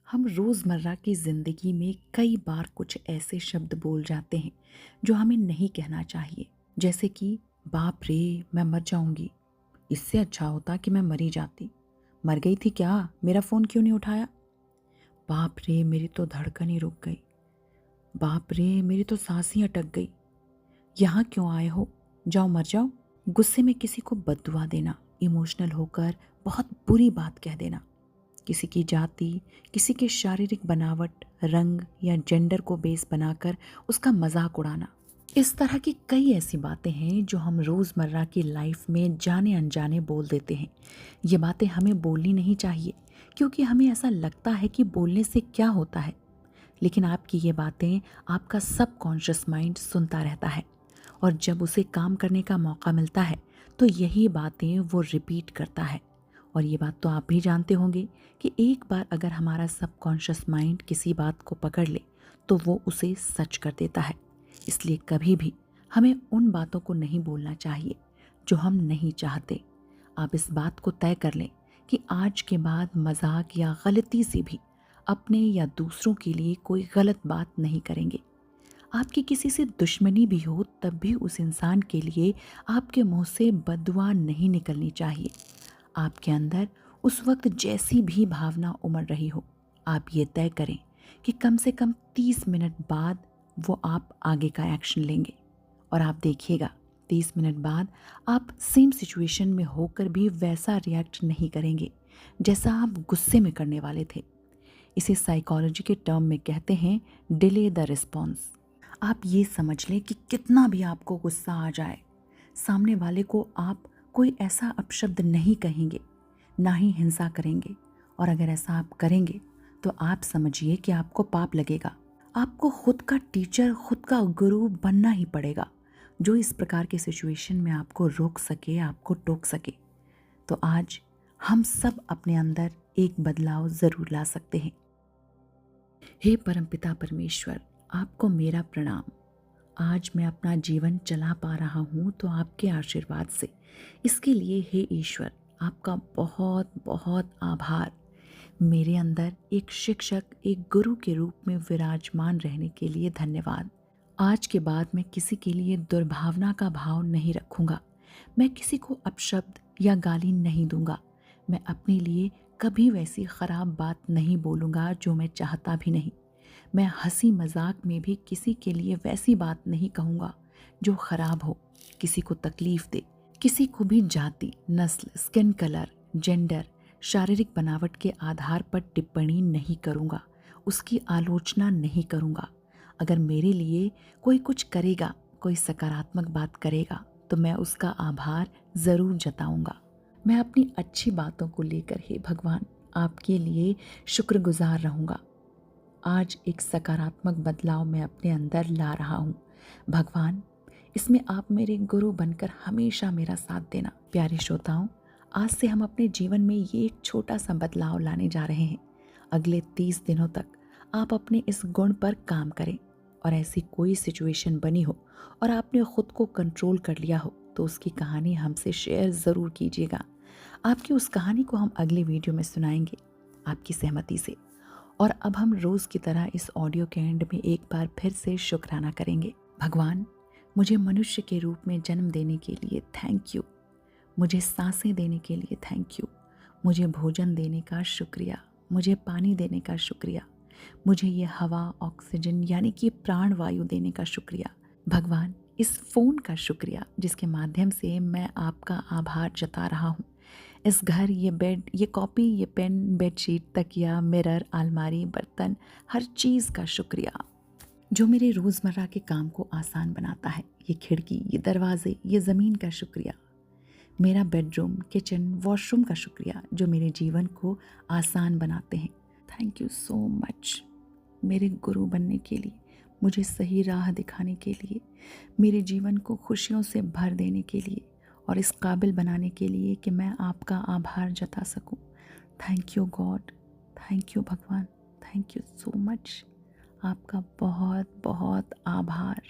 हम रोज़मर्रा की ज़िंदगी में कई बार कुछ ऐसे शब्द बोल जाते हैं जो हमें नहीं कहना चाहिए। जैसे कि बाप रे, मैं मर जाऊंगी। इससे अच्छा होता कि मैं मरी जाती। मर गई थी क्या? मेरा फ़ोन क्यों नहीं उठाया? बाप रे, मेरी तो धड़कन ही रुक गई। बाप रे, मेरी तो सांस ही अटक गई। यहाँ क्यों आए हो? जाओ मर जाओ। गुस्से में किसी को बद्दुआ देना, इमोशनल होकर बहुत बुरी बात कह देना, किसी की जाति, किसी के शारीरिक बनावट, रंग या जेंडर को बेस बनाकर उसका मजाक उड़ाना। इस तरह की कई ऐसी बातें हैं जो हम रोज़मर्रा की लाइफ में जाने अनजाने बोल देते हैं। ये बातें हमें बोलनी नहीं चाहिए क्योंकि हमें ऐसा लगता है कि बोलने से क्या होता है। लेकिन आपकी ये बातें आपका सबकॉन्शियस माइंड सुनता रहता है और जब उसे काम करने का मौका मिलता है तो यही बातें वो रिपीट करता है। और ये बात तो आप भी जानते होंगे कि एक बार अगर हमारा सबकॉन्शियस माइंड किसी बात को पकड़ ले तो वो उसे सच कर देता है। इसलिए कभी भी हमें उन बातों को नहीं बोलना चाहिए जो हम नहीं चाहते। आप इस बात को तय कर लें कि आज के बाद मजाक या गलती से भी अपने या दूसरों के लिए कोई गलत बात नहीं करेंगे। आपकी किसी से दुश्मनी भी हो तब भी उस इंसान के लिए आपके मुंह से बददुआ नहीं निकलनी चाहिए। आपके अंदर उस वक्त जैसी भी भावना उमड़ रही हो, आप ये तय करें कि कम से कम 30 मिनट बाद वो आप आगे का एक्शन लेंगे। और आप देखिएगा 30 मिनट बाद आप सेम सिचुएशन में होकर भी वैसा रिएक्ट नहीं करेंगे जैसा आप गुस्से में करने वाले थे। इसे साइकोलॉजी के टर्म में कहते हैं डिले द रिस्पॉन्स। आप ये समझ लें कि कितना भी आपको गुस्सा आ जाए, सामने वाले को आप कोई ऐसा अपशब्द नहीं कहेंगे, ना ही हिंसा करेंगे। और अगर ऐसा आप करेंगे तो आप समझिए कि आपको पाप लगेगा। आपको खुद का टीचर, खुद का गुरु बनना ही पड़ेगा जो इस प्रकार के सिचुएशन में आपको रोक सके, आपको टोक सके। तो आज हम सब अपने अंदर एक बदलाव ज़रूर ला सकते हैं। हे परमपिता परमेश्वर, आपको मेरा प्रणाम। आज मैं अपना जीवन चला पा रहा हूँ तो आपके आशीर्वाद से। इसके लिए हे ईश्वर, आपका बहुत बहुत आभार। मेरे अंदर एक शिक्षक, एक गुरु के रूप में विराजमान रहने के लिए धन्यवाद। आज के बाद मैं किसी के लिए दुर्भावना का भाव नहीं रखूंगा। मैं किसी को अपशब्द या गाली नहीं दूंगा। मैं अपने लिए कभी वैसी खराब बात नहीं बोलूंगा जो मैं चाहता भी नहीं। मैं हंसी मजाक में भी किसी के लिए वैसी बात नहीं कहूँगा जो खराब हो, किसी को तकलीफ दे। किसी को भी जाति, नस्ल, स्किन कलर, जेंडर, शारीरिक बनावट के आधार पर टिप्पणी नहीं करूँगा, उसकी आलोचना नहीं करूँगा। अगर मेरे लिए कोई कुछ करेगा, कोई सकारात्मक बात करेगा तो मैं उसका आभार ज़रूर जताऊँगा। मैं अपनी अच्छी बातों को लेकर हे भगवान आपके लिए शुक्रगुजार रहूँगा। आज एक सकारात्मक बदलाव मैं अपने अंदर ला रहा हूँ। भगवान, इसमें आप मेरे गुरु बनकर हमेशा मेरा साथ देना। प्यारे श्रोताओं, आज से हम अपने जीवन में ये एक छोटा सा बदलाव लाने जा रहे हैं। अगले 30 दिनों तक आप अपने इस गुण पर काम करें और ऐसी कोई सिचुएशन बनी हो और आपने खुद को कंट्रोल कर लिया हो तो उसकी कहानी हमसे शेयर ज़रूर कीजिएगा। आपकी उस कहानी को हम अगले वीडियो में सुनाएंगे आपकी सहमति से। और अब हम रोज़ की तरह इस ऑडियो के एंड में एक बार फिर से शुक्राना करेंगे। भगवान, मुझे मनुष्य के रूप में जन्म देने के लिए थैंक यू। मुझे सांसें देने के लिए थैंक यू। मुझे भोजन देने का शुक्रिया। मुझे पानी देने का शुक्रिया। मुझे ये हवा, ऑक्सीजन यानी कि प्राण वायु देने का शुक्रिया। भगवान, इस फ़ोन का शुक्रिया जिसके माध्यम से मैं आपका आभार जता रहा हूँ। इस घर, ये बेड, ये कॉपी, ये पेन, बेडशीट, तकिया, मिरर, अलमारी, बर्तन, हर चीज़ का शुक्रिया जो मेरे रोज़मर्रा के काम को आसान बनाता है। ये खिड़की, ये दरवाजे, ये ज़मीन का शुक्रिया। मेरा बेडरूम, किचन, वॉशरूम का शुक्रिया जो मेरे जीवन को आसान बनाते हैं। थैंक यू सो मच मेरे गुरु बनने के लिए, मुझे सही राह दिखाने के लिए, मेरे जीवन को खुशियों से भर देने के लिए और इस काबिल बनाने के लिए कि मैं आपका आभार जता सकूं। Thank you God, thank you भगवान, थैंक यू सो मच। आपका बहुत बहुत आभार।